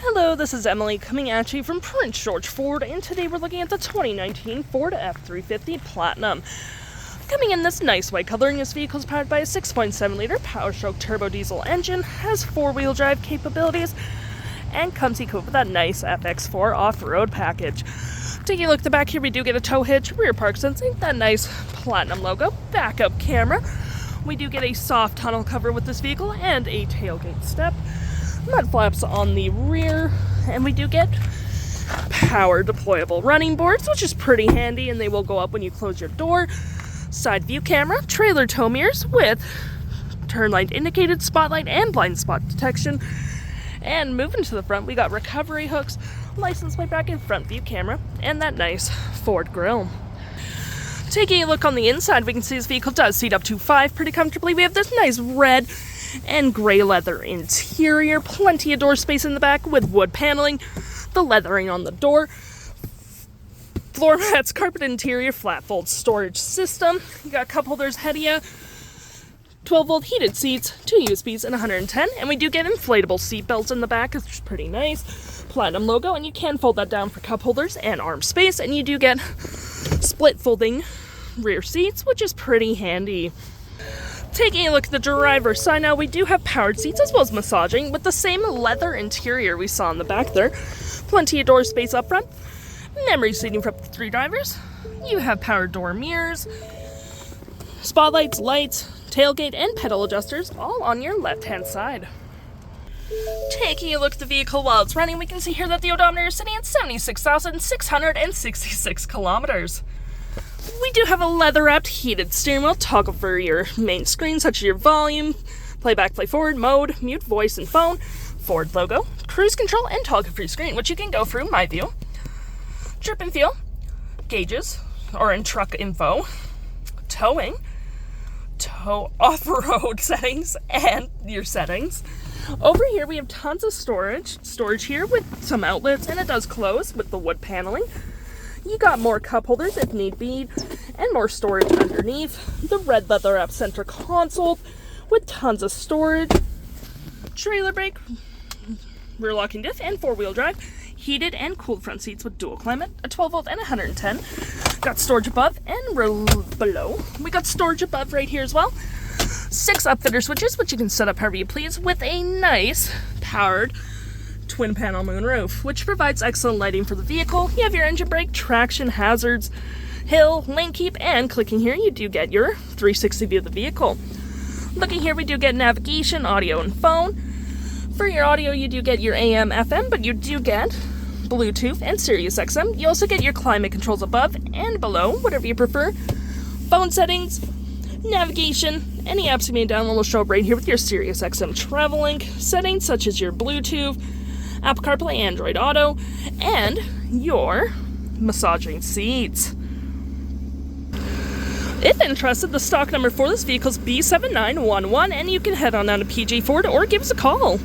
Hello, this is Emily coming at you from Prince George Ford, and today we're looking at the 2019 Ford F-350 Platinum. Coming in this nice white coloring, this vehicle is powered by a 6.7-liter Power-Stroke turbo diesel engine, has 4-wheel drive capabilities, and comes equipped with that nice FX4 Off-Road Package. Taking a look at the back here, we do get a tow hitch, rear park sensing, that nice Platinum logo, backup camera. We do get a soft tonneau cover with this vehicle and a tailgate step. Mud flaps on the rear, and we do get Power-Deployable running boards, which is pretty handy, and they will go up when you close your door. Side view camera, trailer tow mirrors with turn light indicated spotlight and blind spot detection. And moving to the front, we got recovery hooks, license plate bracket, front view camera, and that nice Ford grille. Taking a look on the inside, we can see this vehicle does seat up to 5 pretty comfortably. We have this nice red and gray leather interior, plenty of door space in the back with wood paneling, the leathering on the door, floor mats, carpet interior, flat fold storage system. You got cup holders ahead of you, 12-volt heated seats, 2 USBs, and 110. And we do get inflatable seat belts in the back, which is pretty nice. Platinum logo, and you can fold that down for cup holders and arm space. And you do get split folding rear seats, which is pretty handy. Taking a look at the driver's side now, we do have powered seats as well as massaging with the same leather interior we saw in the back there. Plenty of door space up front. Memory seating for up to 3 drivers. You have powered door mirrors, spotlights, lights, tailgate, and pedal adjusters all on your left-hand side. Taking a look at the vehicle while it's running, we can see here that the odometer is sitting at 76,666 kilometers. We do have a leather-wrapped heated steering wheel, toggle for your main screen, such as your volume, playback, play forward, mode, mute, voice, and phone, Ford logo, cruise control, and toggle-free screen, which you can go through My View, trip and feel, gauges, or in truck info, towing, tow off-road settings, and your settings. Over here we have tons of storage here with some outlets, and it does close with the wood paneling. You got more cup holders if need be, and more storage underneath. The red leather wrap center console with tons of storage. Trailer brake, rear locking diff, and 4-wheel drive. Heated and cooled front seats with dual climate, a 12-volt and 110. Got storage above and below. We got storage above right here as well. 6 upfitter switches, which you can set up however you please, with a nice powered twin panel moonroof, which provides excellent lighting for the vehicle. You have your engine brake, traction, hazards, hill, lane keep, and clicking here you do get your 360 view of the vehicle. Looking here we do get navigation, audio, and phone. For your audio you do get your AM, FM, but you do get Bluetooth and Sirius XM. You also get your climate controls above and below, whatever you prefer. Phone settings, navigation, any apps you may download will show up right here with your Sirius XM travel-link, settings such as your Bluetooth, Apple CarPlay, Android Auto, and your massaging seats. If interested, the stock number for this vehicle is B7911, and you can head on down to PG Ford or give us a call.